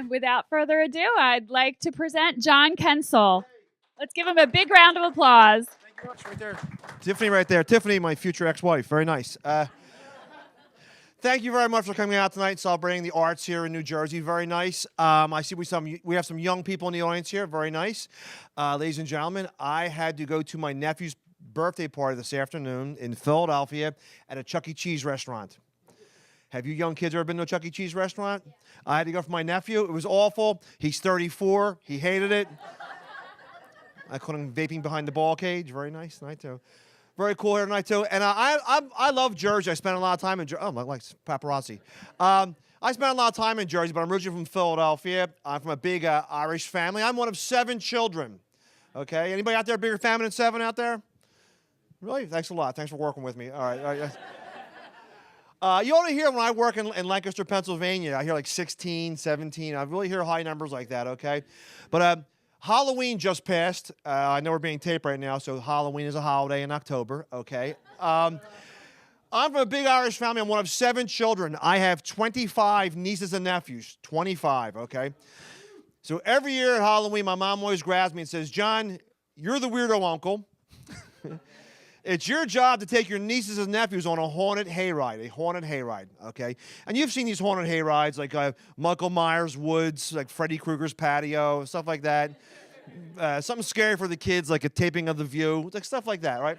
without further ado, I'd like to present John Kensil. Let's give him a big round of applause. Thank you much. Right there. Tiffany right there. Tiffany, my future ex-wife. Very nice. Thank you very much for coming out tonight, celebrating the arts here in New Jersey. Very nice. I see we have some young people in the audience here. Very nice. Ladies and gentlemen, I had to go to my nephew's birthday party this afternoon in Philadelphia at a Chuck E. Cheese restaurant. Have you young kids ever been to a Chuck E. Cheese restaurant? I had to go for my nephew. It was awful. He's 34. He hated it. I caught him vaping behind the ball cage. Very nice night, too. Very cool here tonight, too. And I love Jersey. I spent a lot of time in Jersey. Oh, like paparazzi. I spent a lot of time in Jersey, but I'm originally from Philadelphia. I'm from a big Irish family. I'm one of 7 children. Okay? Anybody out there a bigger family than 7 out there? Really? Thanks a lot. Thanks for working with me. All right. All right. You only hear when I work in Lancaster, Pennsylvania, I hear like 16, 17. I really hear high numbers like that, okay? But Halloween just passed. I know we're being taped right now, so Halloween is a holiday in October, okay? I'm from a big Irish family. I'm one of 7 children. I have 25 nieces and nephews, 25, okay? So every year at Halloween, my mom always grabs me and says, John, you're the weirdo uncle. It's your job to take your nieces and nephews on a haunted hayride, okay? And you've seen these haunted hayrides like Michael Myers Woods, like Freddy Krueger's patio, stuff like that. Something scary for the kids, like a taping of The View, like stuff like that, right?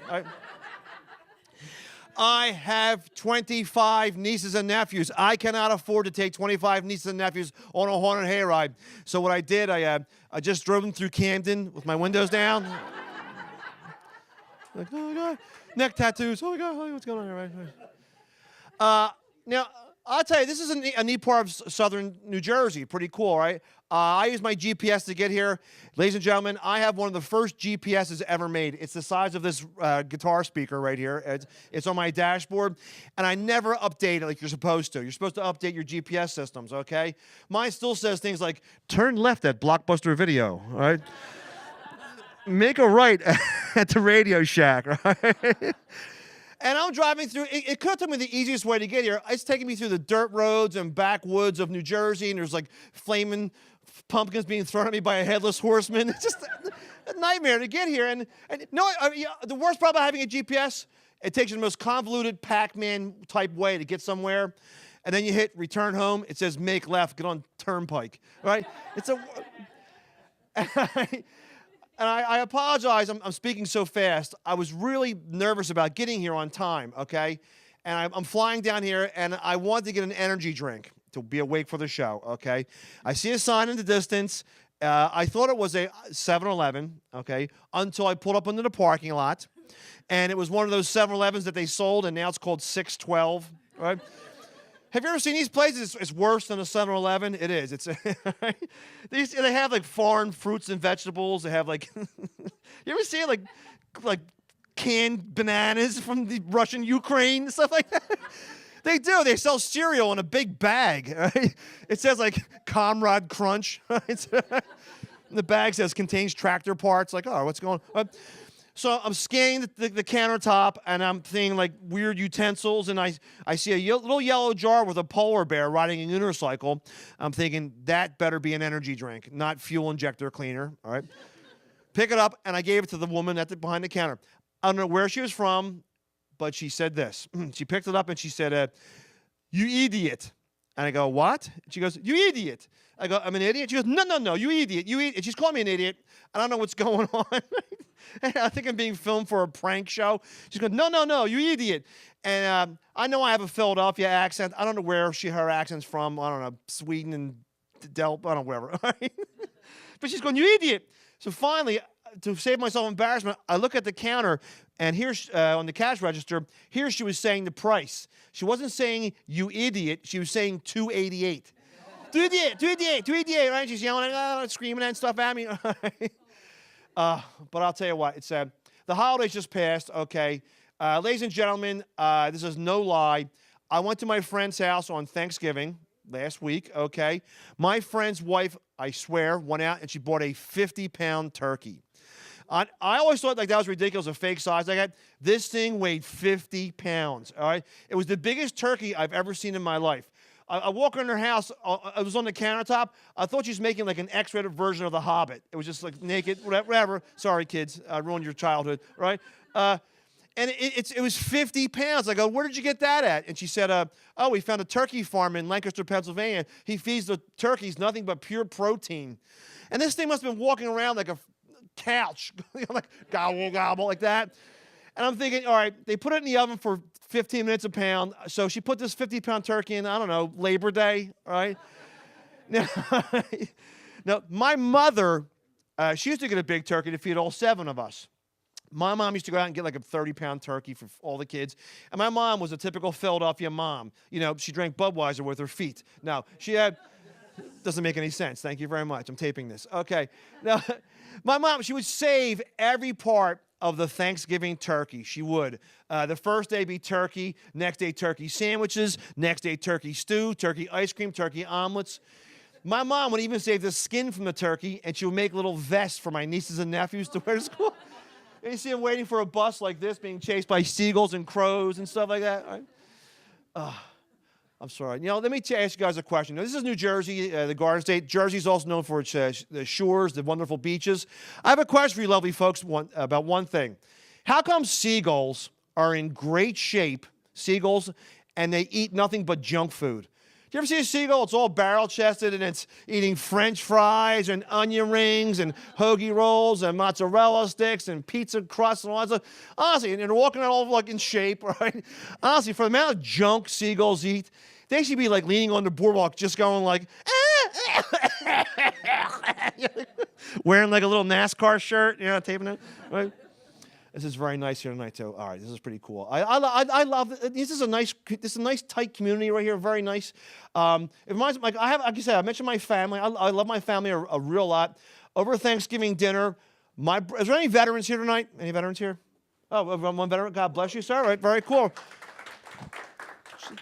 I have 25 nieces and nephews. I cannot afford to take 25 nieces and nephews on a haunted hayride. So what I did, I just drove them through Camden with my windows down. Like, oh my God, neck tattoos. Oh my God, what's going on here? Right? Now, I'll tell you, this is a neat part of southern New Jersey. Pretty cool, right? I use my GPS to get here. Ladies and gentlemen, I have one of the first GPSs ever made. It's the size of this guitar speaker right here. It's on my dashboard, and I never update it like you're supposed to. You're supposed to update your GPS systems, okay? Mine still says things like, turn left at Blockbuster Video, all right? Make a right at the Radio Shack, right? And I'm driving through. It could have taken me the easiest way to get here. It's taking me through the dirt roads and backwoods of New Jersey, and there's like flaming pumpkins being thrown at me by a headless horseman. It's just a nightmare to get here. And no, the worst problem about having a GPS, it takes you the most convoluted Pac-Man type way to get somewhere. And then you hit return home. It says make left, get on turnpike, right? It's a... And I apologize, I'm speaking so fast. I was really nervous about getting here on time, okay? And I'm flying down here, and I wanted to get an energy drink to be awake for the show, okay? I see a sign in the distance. I thought it was a 7-Eleven, okay, until I pulled up into the parking lot. And it was one of those 7-Elevens that they sold, and now it's called 612, right? Have you ever seen these places? It's worse than a 7-Eleven. It is. It's they have like foreign fruits and vegetables. They have like you ever see like canned bananas from the Russian Ukraine, stuff like that? They do. They sell cereal in a big bag. Right? It says like Comrade Crunch. Right? The bag says contains tractor parts. Like, oh, what's going on? So I'm scanning the countertop, and I'm seeing like weird utensils, and I see a little yellow jar with a polar bear riding a unicycle. I'm thinking, that better be an energy drink, not fuel injector cleaner, all right? Pick it up, and I gave it to the woman behind the counter. I don't know where she was from, but she said this. She picked it up, and she said, you idiot. And I go, what? She goes, you idiot. I go, I'm an idiot? She goes, no, you idiot, you idiot. And she's calling me an idiot. I don't know what's going on. I think I'm being filmed for a prank show. She's going, no, you idiot. And I know I have a Philadelphia accent. I don't know where her accent's from. I don't know, Sweden and Delp, I don't know, wherever. But she's going, you idiot. So finally, to save myself embarrassment, I look at the counter, and here's on the cash register, here she was saying the price. She wasn't saying, you idiot. She was saying $2.88. $2.88, right? She's yelling, screaming and stuff at me. But I'll tell you what, it's the holidays just passed, okay? Ladies and gentlemen, this is no lie. I went to my friend's house on Thanksgiving last week, okay? My friend's wife, I swear, went out and she bought a 50-pound turkey. I always thought like that was ridiculous, a fake size like that. This thing weighed 50 pounds, all right? It was the biggest turkey I've ever seen in my life. I walk in her house. I was on the countertop. I thought she was making like an X-rated version of The Hobbit. It was just like naked, whatever. Sorry, kids, I ruined your childhood, right? And it was 50 pounds. I go, where did you get that at? And she said, oh, we found a turkey farm in Lancaster, Pennsylvania. He feeds the turkeys nothing but pure protein. And this thing must have been walking around like a couch, like gobble, gobble, like that. And I'm thinking, all right, they put it in the oven for 15 minutes a pound. So she put this 50-pound turkey in, I don't know, Labor Day, all right? Now, my mother, she used to get a big turkey to feed all 7 of us. My mom used to go out and get like a 30-pound turkey for all the kids. And my mom was a typical Philadelphia mom. You know, she drank Budweiser with her feet. No, she had, doesn't make any sense. Thank you very much. I'm taping this. Okay. Now, my mom, she would save every part of the Thanksgiving turkey. She would. The first day be turkey, next day turkey sandwiches, next day turkey stew, turkey ice cream, turkey omelets. My mom would even save the skin from the turkey, and she would make little vests for my nieces and nephews to wear to school. And you see them waiting for a bus like this, being chased by seagulls and crows and stuff like that. Right? I'm sorry. You know, let me ask you guys a question. Now, this is New Jersey, the Garden State. Jersey's also known for its the shores, the wonderful beaches. I have a question for you, lovely folks, about one thing. How come seagulls are in great shape, seagulls, and they eat nothing but junk food? Do you ever see a seagull? It's all barrel-chested, and it's eating French fries and onion rings and hoagie rolls and mozzarella sticks and pizza crust and all that stuff. Honestly, and they're walking around all like in shape, right? Honestly, for the amount of junk seagulls eat, they should be like leaning on the boardwalk, just going like, wearing like a little NASCAR shirt, you know, taping it, right? This is very nice here tonight, too. All right, this is pretty cool. I love it. This is a nice tight community right here. Very nice. It reminds me, like I said, I mentioned my family. I love my family a real lot. Over Thanksgiving dinner, is there any veterans here tonight? Any veterans here? Oh, one veteran. God bless you, sir. All right, very cool.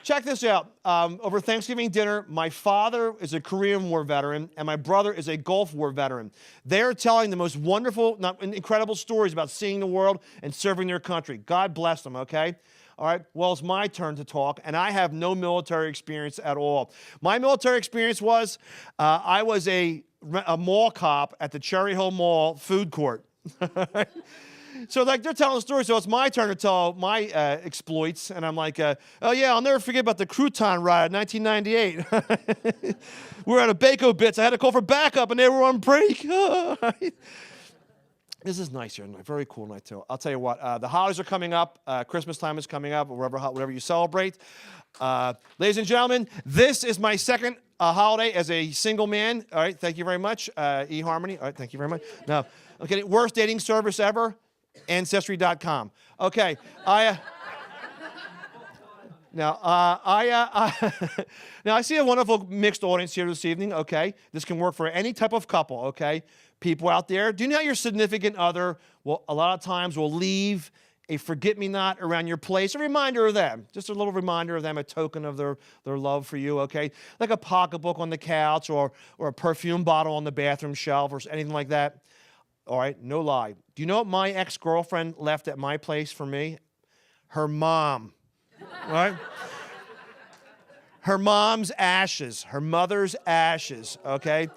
Check this out. Over Thanksgiving dinner, my father is a Korean War veteran, and my brother is a Gulf War veteran. They're telling the most wonderful, incredible stories about seeing the world and serving their country. God bless them, okay? All right, well, it's my turn to talk, and I have no military experience at all. My military experience was I was a mall cop at the Cherry Hill Mall food court. So, like, they're telling a story, so it's my turn to tell my exploits. And I'm like, oh, yeah, I'll never forget about the crouton riot in 1998. We were at a Bako Bits. I had to call for backup, and they were on break. This is nice here. Very cool night, too. I'll tell you what, the holidays are coming up. Christmas time is coming up, or whatever you celebrate. Ladies and gentlemen, this is my second holiday as a single man. All right, thank you very much. eHarmony. All right, thank you very much. Now, okay, worst dating service ever? Ancestry.com. Okay, now I see a wonderful mixed audience here this evening. Okay, this can work for any type of couple. Okay, people out there, do you know how your significant other will a lot of times will leave a forget-me-not around your place? A reminder of them, just a little reminder of them, a token of their love for you. Okay, like a pocketbook on the couch or a perfume bottle on the bathroom shelf or anything like that. All right, no lie. Do you know what my ex-girlfriend left at my place for me? Her mom, right? Her mom's ashes, her mother's ashes, okay?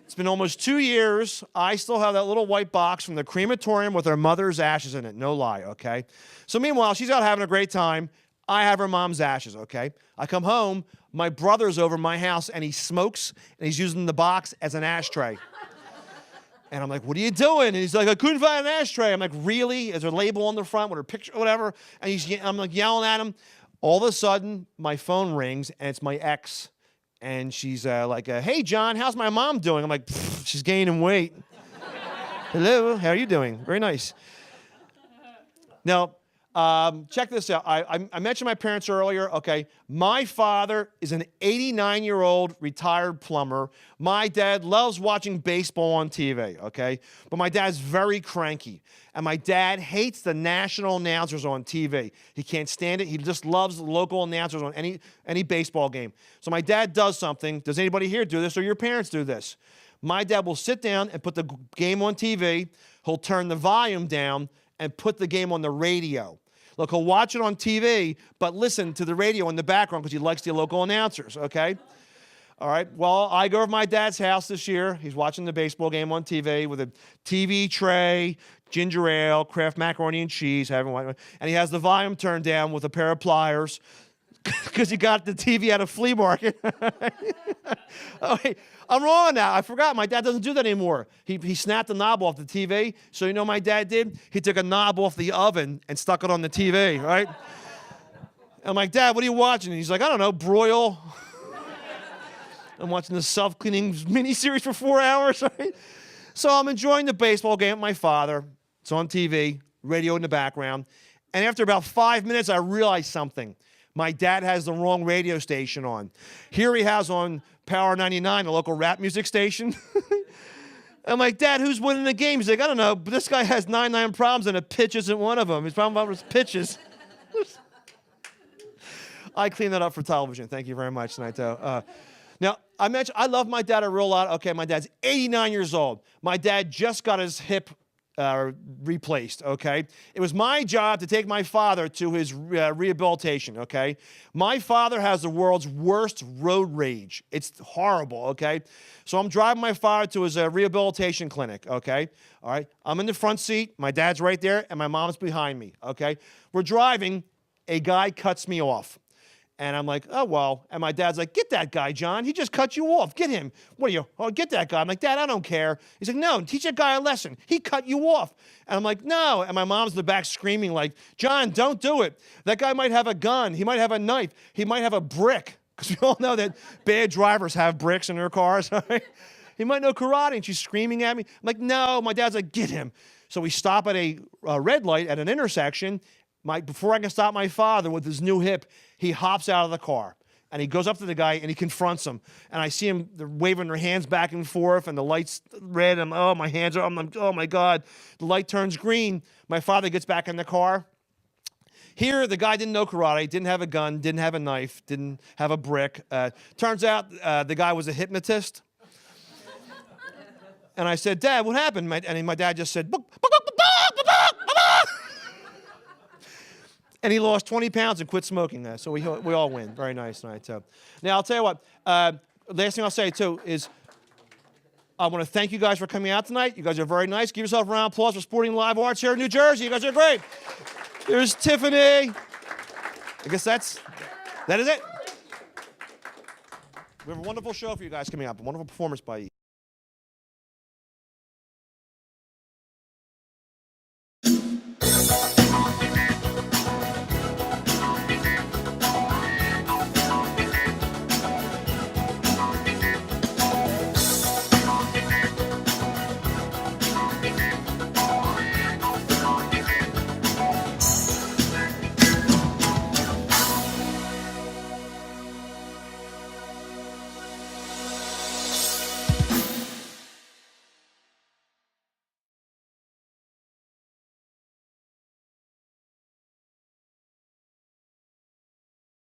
It's been almost 2 years. I still have that little white box from the crematorium with her mother's ashes in it, no lie, okay? So meanwhile, she's out having a great time. I have her mom's ashes, okay? I come home, my brother's over my house, and he smokes, and he's using the box as an ashtray. And I'm like, what are you doing? And he's like, I couldn't find an ashtray. I'm like, really? Is there a label on the front with her picture or whatever? And I'm like yelling at him. All of a sudden, my phone rings, and it's my ex. And she's like, hey, John, how's my mom doing? I'm like, she's gaining weight. Hello, how are you doing? Very nice. Now, check this out. I mentioned my parents earlier. Okay, my father is an 89-year-old retired plumber. My dad loves watching baseball on TV, okay? But my dad's very cranky. And my dad hates the national announcers on TV. He can't stand it. He just loves the local announcers on any baseball game. So my dad does something. Does anybody here do this, or your parents do this? My dad will sit down and put the game on TV. He'll turn the volume down and put the game on the radio. Look, he'll watch it on TV, but listen to the radio in the background because he likes the local announcers, okay? All right, well, I go over to my dad's house this year. He's watching the baseball game on TV with a TV tray, ginger ale, Kraft macaroni and cheese, and he has the volume turned down with a pair of pliers because he got the TV at a flea market. Oh, wait, I'm wrong now. I forgot. My dad doesn't do that anymore. He snapped the knob off the TV. So you know what my dad did? He took a knob off the oven and stuck it on the TV, right? I'm like, Dad, what are you watching? And he's like, I don't know, broil. I'm watching the self-cleaning miniseries for 4 hours, right? So I'm enjoying the baseball game with my father. It's on TV, radio in the background. And after about 5 minutes, I realized something. My dad has the wrong radio station on. Here he has on Power 99, a local rap music station. I'm like, Dad, who's winning the game? He's like, I don't know, but this guy has 99 problems and a pitch isn't one of them. His problem was pitches. I cleaned that up for television. Thank you very much tonight, though. Now, I mentioned I love my dad a real lot. Okay, my dad's 89 years old. My dad just got his hip replaced, okay? It was my job to take my father to his rehabilitation, okay? My father has the world's worst road rage. It's horrible, okay? So I'm driving my father to his rehabilitation clinic, okay? All right? I'm in the front seat. My dad's right there, and my mom's behind me, okay? We're driving. A guy cuts me off. And I'm like, oh, well. And my dad's like, get that guy, John. He just cut you off. Get him. What are you? Oh, get that guy. I'm like, Dad, I don't care. He's like, no, teach that guy a lesson. He cut you off. And I'm like, no. And my mom's in the back screaming like, John, don't do it. That guy might have a gun. He might have a knife. He might have a brick. Because we all know that bad drivers have bricks in their cars. Right? He might know karate. And she's screaming at me. I'm like, no. My dad's like, get him. So we stop at a red light at an intersection. Before I can stop my father with his new hip, he hops out of the car. And he goes up to the guy and he confronts him. And I see him waving their hands back and forth and the light's red. And oh, my hands are, I'm like, oh my God. The light turns green. My father gets back in the car. Here, the guy didn't know karate, didn't have a gun, didn't have a knife, didn't have a brick. Turns out the guy was a hypnotist. And I said, Dad, what happened? And my dad just said, book. And he lost 20 pounds and quit smoking. So we all win. Very nice tonight. So. Now, I'll tell you what. Last thing I'll say, too, is I want to thank you guys for coming out tonight. You guys are very nice. Give yourself a round of applause for Sporting Live Arts here in New Jersey. You guys are great. There's Tiffany. I guess that is it. We have a wonderful show for you guys coming up. A wonderful performance by you.